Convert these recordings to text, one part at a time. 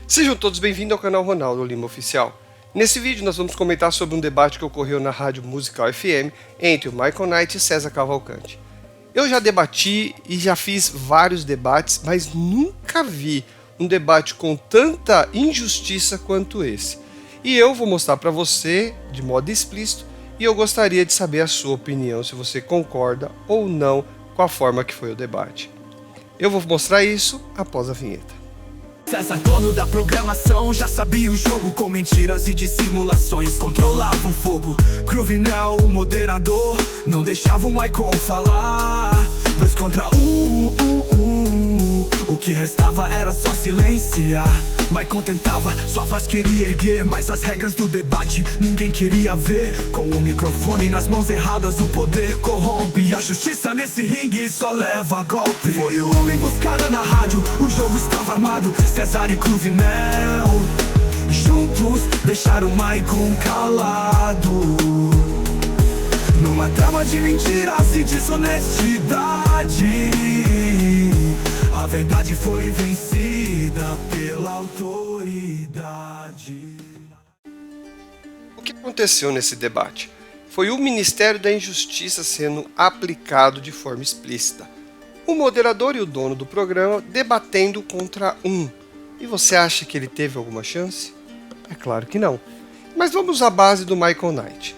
Sejam todos bem-vindos ao canal Ronaldo Lima Oficial. Nesse vídeo nós vamos comentar sobre um debate que ocorreu na Rádio Musical FM entre o Michael Knight e César Cavalcante. Eu já debati e já fiz vários debates, mas nunca vi um debate com tanta injustiça quanto esse. E eu vou mostrar para você de modo explícito e eu gostaria de saber a sua opinião, se você concorda ou não com a forma que foi o debate. Eu vou mostrar isso após a vinheta. César, dono da programação, já sabia o jogo. Com mentiras e dissimulações controlava o fogo. Cruvinel, o moderador, não deixava o Michael falar. 2 contra 1, o que restava era só silenciar. Michael tentava, sua voz queria erguer, mas as regras do debate ninguém queria ver. Com o microfone nas mãos erradas, o poder corrompe. A justiça nesse ringue só leva golpe. Foi o homem buscado na rádio, o jogo estava armado. César e Cruvinel juntos deixaram Michael calado, numa trama de mentiras e desonestidade. A verdade foi vencida pela autoridade. O que aconteceu nesse debate? Foi o Ministério da Injustiça sendo aplicado de forma explícita. O moderador e o dono do programa debatendo contra um. E você acha que ele teve alguma chance? É claro que não. Mas vamos à base do Michael Knight.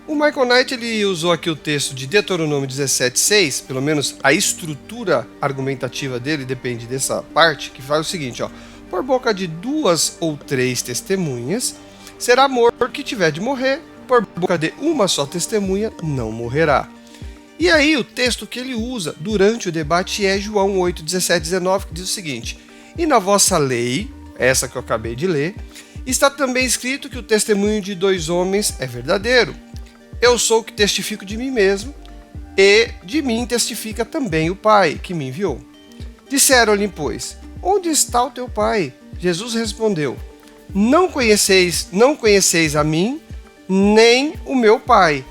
O Michael Knight ele usou aqui o texto de Deuteronômio 17:6, pelo menos a estrutura argumentativa dele depende dessa parte, que faz o seguinte, ó: por boca de 2 ou 3 testemunhas será morto que tiver de morrer, por boca de uma só testemunha não morrerá. E aí o texto que ele usa durante o debate é João 8, 17, 19, que diz o seguinte: e na vossa lei, essa que eu acabei de ler, está também escrito que o testemunho de 2 homens é verdadeiro. Eu sou o que testifico de mim mesmo, e de mim testifica também o Pai, que me enviou. Disseram-lhe, pois, onde está o teu Pai? Jesus respondeu, não conheceis a mim, nem o meu Pai.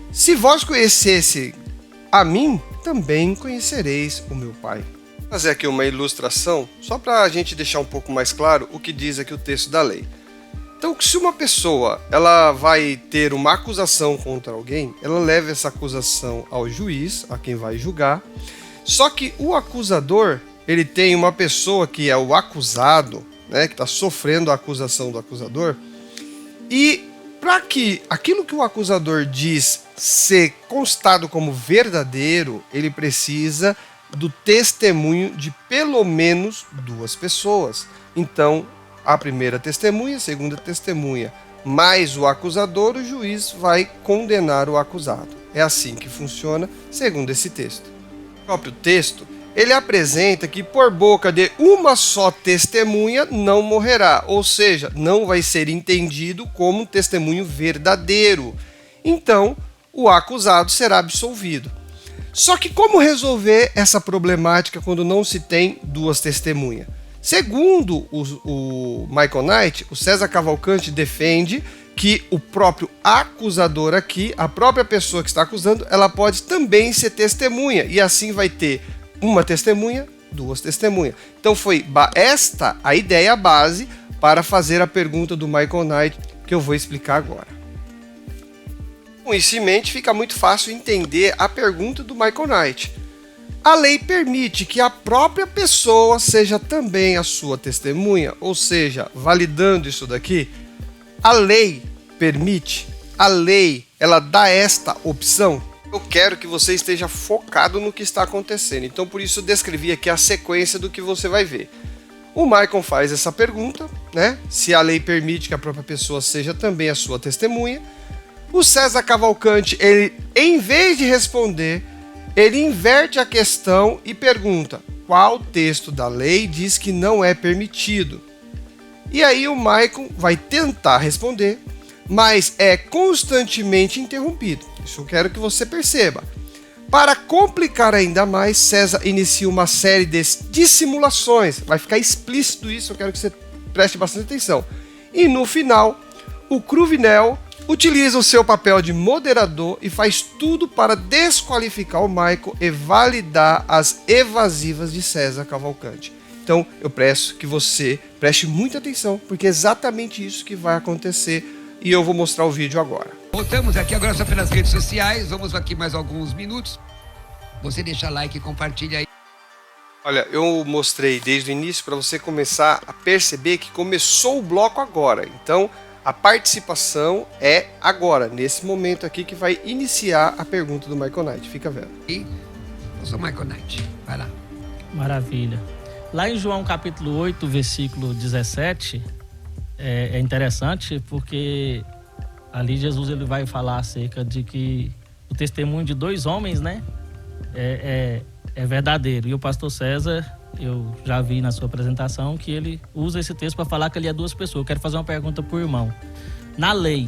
Se vós conhecesse a mim, também conhecereis o meu Pai. Vou fazer aqui uma ilustração, só para a gente deixar um pouco mais claro o que diz aqui o texto da lei. Então, se uma pessoa ela vai ter uma acusação contra alguém, ela leva essa acusação ao juiz, a quem vai julgar. Só que o acusador, ele tem uma pessoa que é o acusado, né, que está sofrendo a acusação do acusador. E para que aquilo que o acusador diz ser constado como verdadeiro, ele precisa do testemunho de pelo menos 2 pessoas. Então, a primeira testemunha, a segunda testemunha, mais o acusador, o juiz vai condenar o acusado. É assim que funciona, segundo esse texto. O próprio texto, ele apresenta que por boca de uma só testemunha não morrerá, ou seja, não vai ser entendido como um testemunho verdadeiro. Então, o acusado será absolvido. Só que como resolver essa problemática quando não se tem 2 testemunhas? Segundo o Michael Knight, o César Cavalcante defende que o próprio acusador aqui, a própria pessoa que está acusando, ela pode também ser testemunha. E assim vai ter uma testemunha, 2 testemunhas. Então foi esta a ideia base para fazer a pergunta do Michael Knight, que eu vou explicar agora. Com isso em mente, fica muito fácil entender a pergunta do Michael Knight. A lei permite que a própria pessoa seja também a sua testemunha, ou seja, validando isso daqui, a lei permite, a lei, ela dá esta opção. Eu quero que você esteja focado no que está acontecendo, então por isso eu descrevi aqui a sequência do que você vai ver. O Michael faz essa pergunta, né? Se a lei permite que a própria pessoa seja também a sua testemunha. O César Cavalcante, ele, em vez de responder, ele inverte a questão e pergunta qual texto da lei diz que não é permitido. E aí o Michael vai tentar responder, mas é constantemente interrompido. Isso eu quero que você perceba. Para complicar ainda mais, César inicia uma série de dissimulações. Vai ficar explícito isso, eu quero que você preste bastante atenção. E no final, o Cruvinel utiliza o seu papel de moderador e faz tudo para desqualificar o Michael e validar as evasivas de César Cavalcante. Então eu peço que você preste muita atenção, porque é exatamente isso que vai acontecer e eu vou mostrar o vídeo agora. Voltamos aqui agora só pelas redes sociais, vamos aqui mais alguns minutos. Você deixa like e compartilha aí. Olha, eu mostrei desde o início para você começar a perceber que começou o bloco agora. Então, a participação é agora, nesse momento aqui que vai iniciar a pergunta do Michael Knight. Fica vendo. Eu sou Michael Knight, vai lá. Maravilha. Lá em João capítulo 8, versículo 17, é interessante porque ali Jesus ele vai falar acerca de que o testemunho de dois homens, né, é verdadeiro. E o pastor César, eu já vi na sua apresentação que ele usa esse texto para falar que ele é duas pessoas. Eu quero fazer uma pergunta para o irmão. Na lei,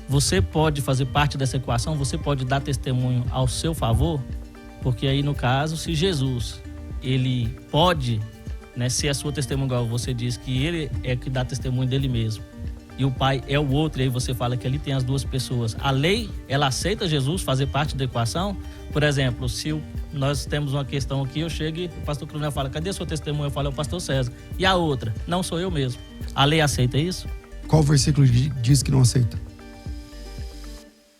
você pode fazer parte dessa equação? Você pode dar testemunho ao seu favor? Porque aí, no caso, se Jesus, ele pode, né, ser a sua testemunha, igual você diz que ele é que dá testemunho dele mesmo, e o pai é o outro, e aí você fala que ali tem as duas pessoas. A lei, ela aceita Jesus fazer parte da equação? Por exemplo, se nós temos uma questão aqui, eu chego e o pastor Crunel fala, cadê a sua testemunha? Eu falo, é o pastor César. E a outra? Não, sou eu mesmo. A lei aceita isso? Qual versículo diz que não aceita?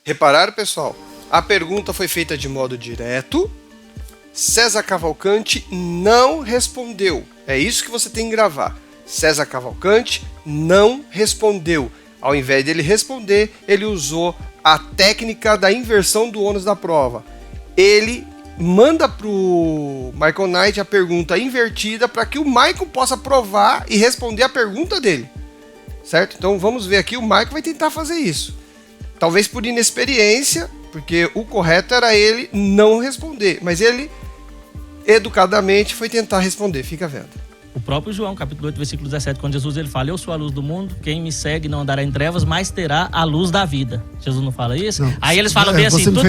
Repararam, pessoal? A pergunta foi feita de modo direto. César Cavalcante não respondeu. É isso que você tem que gravar. César Cavalcante não respondeu. Ao invés dele responder, ele usou a técnica da inversão do ônus da prova. Ele manda pro Michael Knight a pergunta invertida para que o Michael possa provar e responder a pergunta dele. Certo? Então vamos ver aqui, o Michael vai tentar fazer isso. Talvez por inexperiência, porque o correto era ele não responder, mas ele educadamente foi tentar responder. Fica vendo. O próprio João, capítulo 8, versículo 17, quando Jesus ele fala, eu sou a luz do mundo, quem me segue não andará em trevas, mas terá a luz da vida. Jesus não fala isso? Não. Aí eles falam bem assim, tudo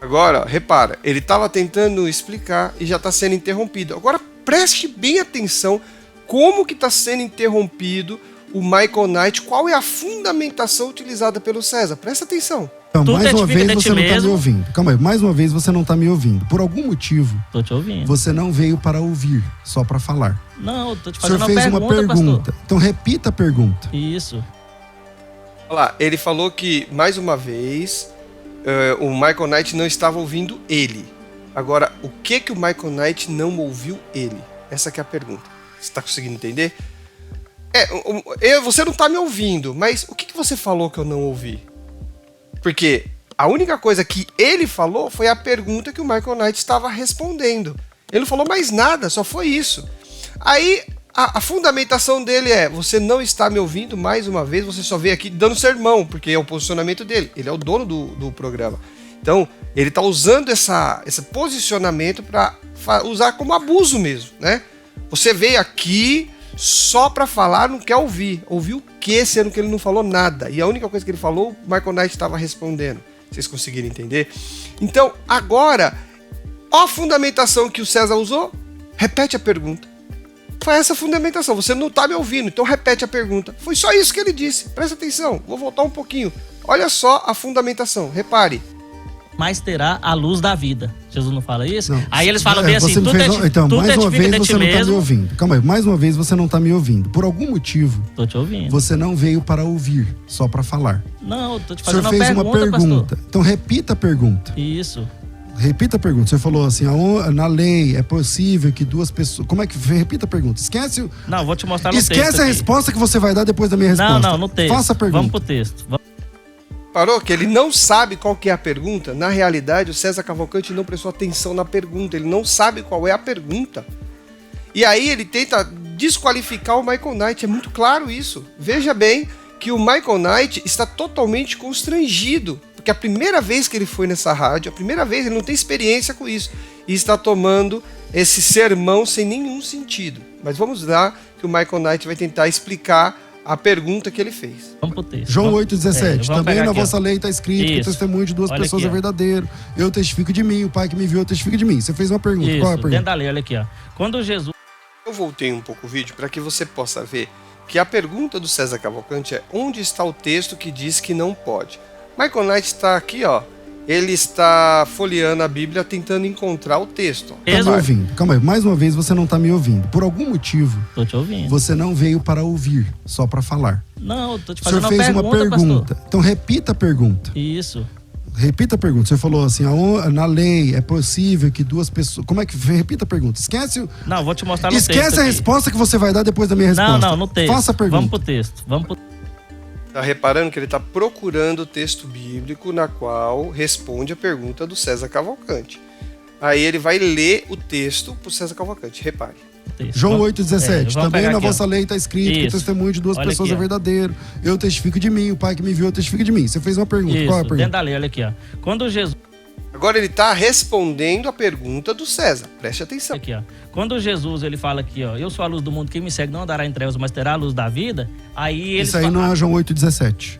Agora, repara, ele estava tentando explicar e já está sendo interrompido. Agora preste bem atenção como que está sendo interrompido o Michael Knight, qual é a fundamentação utilizada pelo César. Presta atenção. Então, Tudo mais uma vez edifica de você ti não está me mesmo. ouvindo. Calma aí, mais uma vez você não está me ouvindo. Por algum motivo, Tô te ouvindo. você não veio para ouvir, só para falar. Não, eu tô te O senhor fazendo fez uma pergunta. pastor. Então repita a pergunta. Isso. Olha lá, ele falou que, mais uma vez, o Michael Knight não estava ouvindo ele. Agora, o que o Michael Knight não ouviu ele? Essa que é a pergunta. Você está conseguindo entender? Você não está me ouvindo, mas o que você falou que eu não ouvi? Porque a única coisa que ele falou foi a pergunta que o Michael Knight estava respondendo. Ele não falou mais nada, só foi isso. Aí a fundamentação dele é: você não está me ouvindo mais uma vez, você só veio aqui dando sermão, porque é o posicionamento dele. Ele é o dono do programa. Então, ele está usando esse posicionamento para usar como abuso mesmo, né? Você veio aqui só para falar, não quer ouvir. Ouvir o quê, sendo que ele não falou nada? E a única coisa que ele falou, o Michael Knight estava respondendo. Vocês conseguiram entender? Então, agora, ó a fundamentação que o César usou. Repete a pergunta. Foi essa a fundamentação. Você não está me ouvindo, então repete a pergunta. Foi só isso que ele disse. Presta atenção, vou voltar um pouquinho. Olha só a fundamentação, repare. Mas terá a luz da vida. Jesus não fala isso? Não. Aí eles falam bem assim, tudo Então, mais uma vez de ti você não está me mesmo. ouvindo. Calma aí, mais uma vez você não está me ouvindo. Por algum motivo, Tô te ouvindo. você não veio para ouvir, só para falar. Não, eu tô te O senhor fazendo fez uma pergunta. pastor. Então repita a pergunta. Isso. Repita a pergunta. Você falou assim, na lei é possível que duas pessoas... Como é que... Repita a pergunta. Esquece o... Não, eu vou te mostrar no texto Esquece a aqui. resposta que você vai dar depois da minha resposta. Não, no texto. Faça a pergunta. Vamos pro texto. Parou que ele não sabe qual que é a pergunta. Na realidade, o César Cavalcante não prestou atenção na pergunta. Ele não sabe qual é a pergunta. E aí ele tenta desqualificar o Michael Knight. É muito claro isso. Veja bem que o Michael Knight está totalmente constrangido. Porque a primeira vez que ele foi nessa rádio, a primeira vez, ele não tem experiência com isso. E está tomando esse sermão sem nenhum sentido. Mas vamos lá que o Michael Knight vai tentar explicar a pergunta que ele fez. Vamos pro texto. João Vamos- 8,17. vamos Também pegar na aqui, vossa ó. lei está escrito que o Isso. testemunho de duas Olha pessoas aqui, é ó. verdadeiro. Eu testifico de mim, o pai que me enviou testifica de mim. Você fez uma pergunta. Isso, Qual é a dentro pergunta? da lei, olha aqui, ó. Quando Jesus... Eu voltei um pouco o vídeo para que você possa ver que a pergunta do César Cavalcante é: onde está o texto que diz que não pode? Michael Knight está aqui, ó, ele está folheando a Bíblia tentando encontrar o texto. Tá me ouvindo? Calma aí, mais uma vez você não tá me ouvindo. Por algum motivo, Tô te ouvindo. você não veio para ouvir, só para falar. Não, eu tô te O senhor fazendo fez uma pergunta. pastor. Então repita a pergunta. Isso. Repita a pergunta. Você falou assim, na lei é possível que duas pessoas... Como é que... Repita a pergunta. Esquece o... Não, vou te mostrar no texto Esquece a aqui. resposta que você vai dar depois da minha resposta. Não, no texto. Faça a pergunta. Vamos pro texto. Tá reparando que ele está procurando o texto bíblico na qual responde a pergunta do César Cavalcante. Aí ele vai ler o texto pro César Cavalcante. Repare. Texto. João Vamos- 8,17. vamos Também pegar na aqui, ó. vossa lei está escrito que o Isso. testemunho de duas Olha pessoas aqui, é ó. verdadeiro. Eu testifico de mim, o pai que me viu testifica de mim. Você fez uma pergunta. Isso, Qual é a dentro pergunta? da lei, olha aqui, ó. Quando Jesus... Agora ele está respondendo a pergunta do César. Preste atenção. Aqui, ó. Quando Jesus ele fala aqui, ó, eu sou a luz do mundo, quem me segue não andará em trevas, mas terá a luz da vida. Aí eles Isso aí não é João 8,17.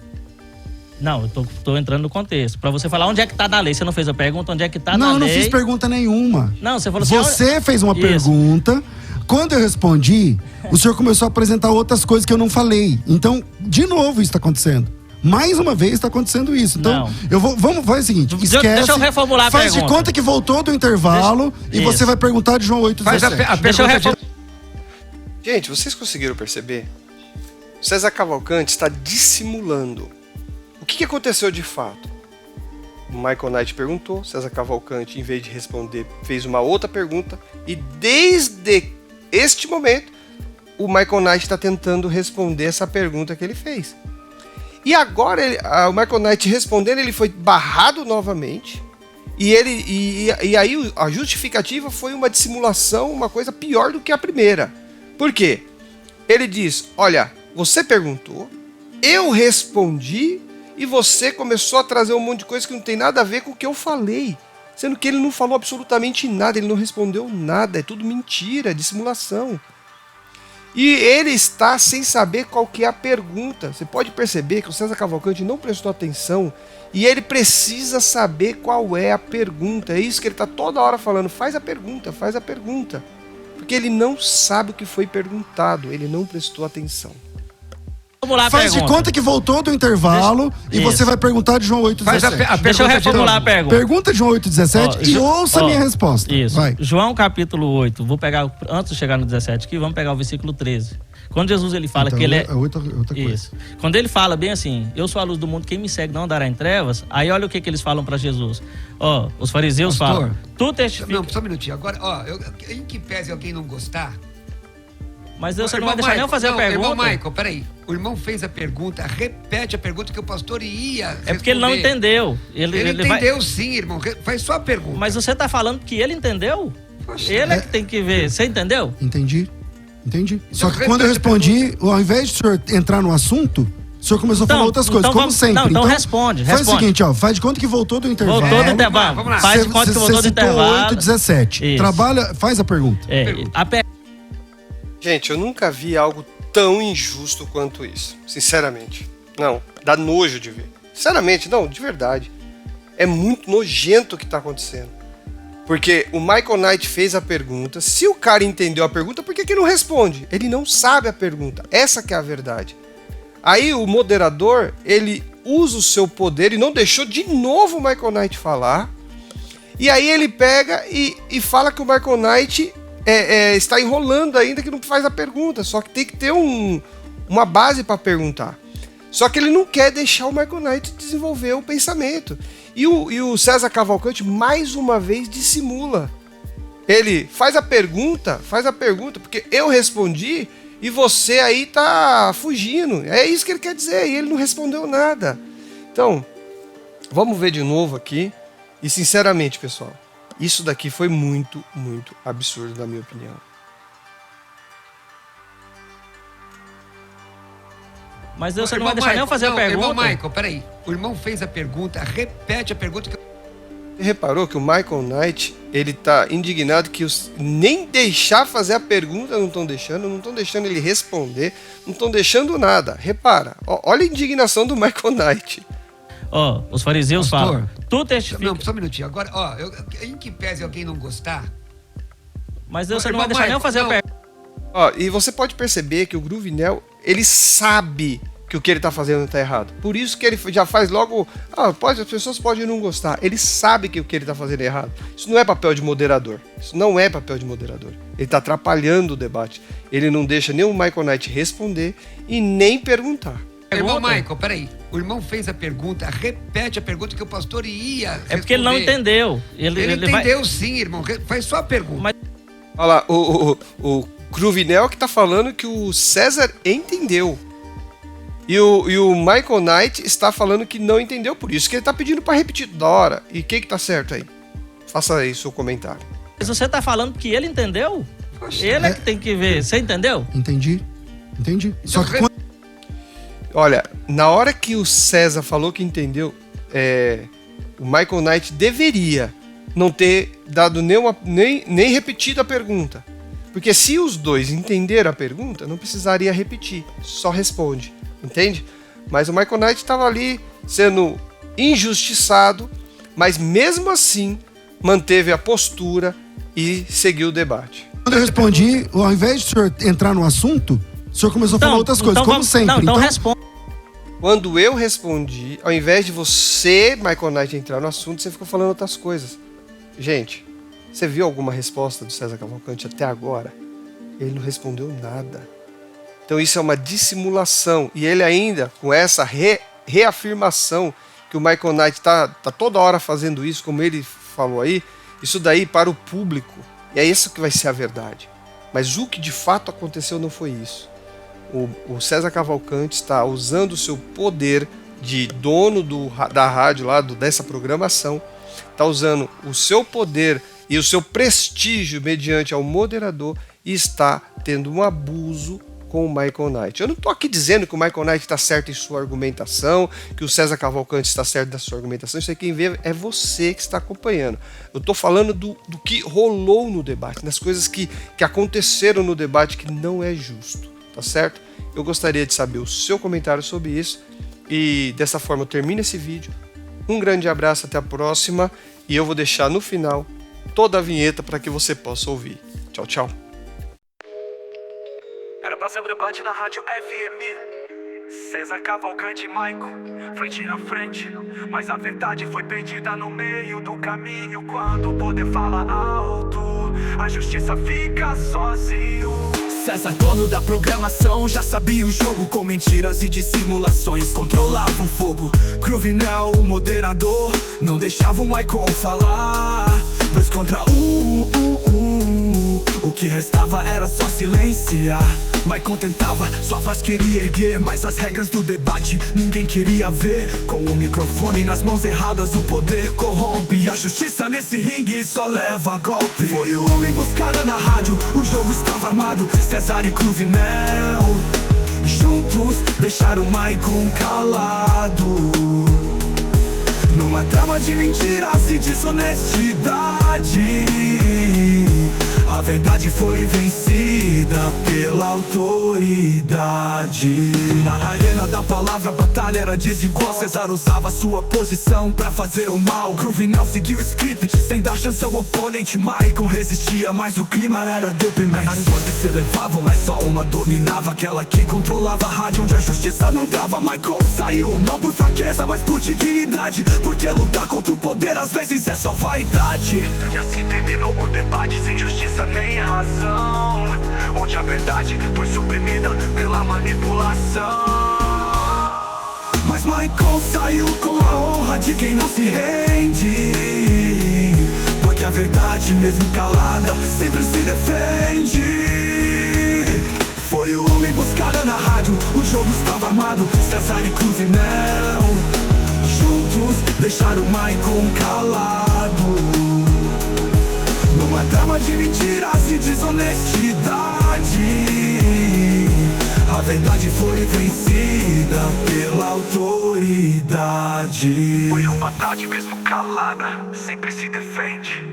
Não, eu tô entrando no contexto. Pra você falar onde é que tá na lei. Você não fez a pergunta, onde é que tá na Não, eu não lei. fiz pergunta nenhuma. Não, você falou assim... Você fez uma Isso. pergunta. Quando eu respondi, o senhor começou a apresentar outras coisas que eu não falei. Então, de novo isso está acontecendo. Mais uma vez está acontecendo isso. Então, Não. vamos fazer o seguinte, esquece. Deixa eu reformular a faz pergunta. de conta que voltou do intervalo e Isso. você vai perguntar de João 8,17. Faz a Deixa eu pergunta de... Gente, vocês conseguiram perceber? O César Cavalcante está dissimulando. O que aconteceu de fato? O Michael Knight perguntou, César Cavalcante, em vez de responder, fez uma outra pergunta. E desde este momento, o Michael Knight está tentando responder essa pergunta que ele fez. E agora, o Michael Knight respondendo, ele foi barrado novamente. E aí a justificativa foi uma dissimulação, uma coisa pior do que a primeira. Por quê? Ele diz, olha, você perguntou, eu respondi e você começou a trazer um monte de coisa que não tem nada a ver com o que eu falei. Sendo que ele não falou absolutamente nada, ele não respondeu nada, é tudo mentira, é dissimulação. E ele está sem saber qual que é a pergunta. Você pode perceber que o César Cavalcante não prestou atenção e ele precisa saber qual é a pergunta. É isso que ele está toda hora falando, faz a pergunta, faz a pergunta. Porque ele não sabe o que foi perguntado, ele não prestou atenção. Vamos lá a Faz de pergunta. conta que voltou do intervalo e Isso. você vai perguntar de João 8,17. Faz a Deixa eu pergunta de reformular a novo. pergunta. Pergunta de João 8,17 e ouça a minha resposta. Isso. Vai. João capítulo 8, vou pegar, antes de chegar no 17 aqui, vamos pegar o versículo 13. Quando Jesus ele fala Então, que ele é... outra coisa. Isso. Quando ele fala bem assim, eu sou a luz do mundo, quem me segue não andará em trevas, aí olha o que eles falam pra Jesus. Ó, os fariseus Pastor, falam, tu testifica... Não, só um minutinho. Agora, ó, em que pese alguém não gostar... Mas Deus, você não Irmão vai deixar nem eu Michael, fazer a pergunta. Irmão Michael, peraí. O irmão fez a pergunta, repete a pergunta que o pastor ia É porque ele não responder. entendeu. Ele entendeu sim, irmão. Faz só a pergunta. Mas você tá falando que ele entendeu? Poxa, Ele é que tem que ver. Você entendeu? Entendi. Só que repete quando eu a respondi, ao invés de o senhor entrar no assunto, o senhor começou a falar Então- outras coisas, então como vamos- sempre. não, então responde. Faz o seguinte, ó, faz de conta que voltou do intervalo. Voltou do intervalo. vamos lá. Faz de conta que voltou do intervalo. 8,17. Isso. Trabalha, faz a pergunta. É, Pergunta. Gente, eu nunca vi algo tão injusto quanto isso. Sinceramente. Não, dá nojo de ver. Sinceramente, não, de verdade. É muito nojento o que está acontecendo. Porque o Michael Knight fez a pergunta. Se o cara entendeu a pergunta, por que não responde? Ele não sabe a pergunta. Essa que é a verdade. Aí o moderador, ele usa o seu poder e não deixou de novo o Michael Knight falar. E aí ele pega e fala que o Michael Knight está enrolando ainda, que não faz a pergunta. Só que tem que ter uma base para perguntar. Só que ele não quer deixar o Michael Knight desenvolver o pensamento. E o César Cavalcante, mais uma vez, dissimula. Ele faz a pergunta, porque eu respondi e você aí tá fugindo. É isso que ele quer dizer, e ele não respondeu nada. Então, vamos ver de novo aqui. E, sinceramente, pessoal, isso daqui foi muito, muito absurdo, na minha opinião. Mas Deus, você não vai deixar nem eu fazer a pergunta. Irmão Michael, peraí. O irmão fez a pergunta, repete a pergunta que... Você reparou que o Michael Knight, ele tá indignado que nem deixar fazer a pergunta não estão deixando ele responder, não estão deixando nada. Repara, olha a indignação do Michael Knight. Ó, os fariseus Pastor, falam, tu testifica... Não, só um minutinho. Agora, ó, em que pese alguém não gostar... Mas Deus, você não Irmão vai deixar nem eu Michael, fazer a não. pergunta. Ó, e você pode perceber que o Gruvinel, ele sabe que o que ele está fazendo está errado. Por isso que ele já faz logo... as pessoas podem não gostar. Ele sabe que o que ele está fazendo é errado. Isso não é papel de moderador. Isso não é papel de moderador. Ele está atrapalhando o debate. Ele não deixa nem o Michael Knight responder e nem perguntar. Irmão Michael, peraí. O irmão fez a pergunta, repete a pergunta que o pastor ia responder. É porque ele não entendeu. Ele entendeu sim, irmão. Faz só a pergunta. Mas... Olha lá, o Cruvinel que tá falando que o César entendeu. E o Michael Knight está falando que não entendeu, por isso que ele tá pedindo para repetir toda hora. E o que tá certo aí? Faça aí seu comentário. Mas você tá falando que ele entendeu? Poxa, ele é que tem que ver. Você entendeu? Entendi. Só que olha, na hora que o César falou que entendeu, o Michael Knight deveria não ter dado nem repetido a pergunta. Porque se os dois entenderam a pergunta, não precisaria repetir, só responde, entende? Mas o Michael Knight estava ali sendo injustiçado, mas mesmo assim manteve a postura e seguiu o debate. Quando eu respondi, ao invés de o senhor entrar no assunto, o senhor começou a falar outras coisas, como sempre. Então responde. Quando eu respondi, ao invés de você, Michael Knight, entrar no assunto, você ficou falando outras coisas. Gente, você viu alguma resposta do César Cavalcante até agora? Ele não respondeu nada. Então isso é uma dissimulação. E ele ainda, com essa reafirmação que o Michael Knight tá toda hora fazendo isso, como ele falou aí, isso daí para o público, e é isso que vai ser a verdade. Mas o que de fato aconteceu não foi isso. O César Cavalcante está usando o seu poder de dono da rádio lá, dessa programação, está usando o seu poder e o seu prestígio mediante ao moderador e está tendo um abuso com o Michael Knight. Eu não estou aqui dizendo que o Michael Knight está certo em sua argumentação, que o César Cavalcante está certo da sua argumentação. Isso aí quem vê é você que está acompanhando. Eu estou falando do que rolou no debate, das coisas que aconteceram no debate que não é justo, tá certo? Eu gostaria de saber o seu comentário sobre isso e dessa forma eu termino esse vídeo. Um grande abraço, até a próxima e eu vou deixar no final toda a vinheta para que você possa ouvir. Tchau, tchau. Era pra ser um debate na rádio FM. César Cavalcante e Michael, frente a frente. Mas a verdade foi perdida no meio do caminho. Quando o poder fala alto, a justiça fica sozinho. César, dono da programação, já sabia o jogo. Com mentiras e dissimulações, controlava o fogo. Cruvinel, o moderador, não deixava o Michael falar. 2 contra 1, o que restava era só silenciar. Michael tentava, sua voz queria erguer, mas as regras do debate ninguém queria ver. Com o microfone nas mãos erradas, o poder corrompe. A justiça nesse ringue só leva golpe. Foi o homem buscado na rádio, o jogo estava armado. César e Cruvinel juntos deixaram Michael calado, numa trama de mentiras e desonestidade. A verdade foi vencida pela autoridade. Na arena da palavra, a batalha era desigual. César usava sua posição pra fazer o mal. Cruvinel seguiu o script sem dar chance ao oponente. Michael resistia, mas o clima era deprimente. As vozes se elevavam, mas só uma dominava, aquela que controlava a rádio onde a justiça não dava. Michael saiu não por fraqueza, mas por dignidade, porque lutar contra o poder às vezes é só vaidade. E assim terminou o debate sem justiça nem razão, onde a verdade foi suprimida pela manipulação. Mas Michael saiu com a honra de quem não se rende, porque a verdade, mesmo calada, sempre se defende. Foi o homem buscado na rádio, o jogo estava armado. César e Cruvinel juntos deixaram Michael calado, numa trama de mentiras e desonestidade. A verdade foi vencida pela autoridade. Foi uma tarde mesmo calada, sempre se defende.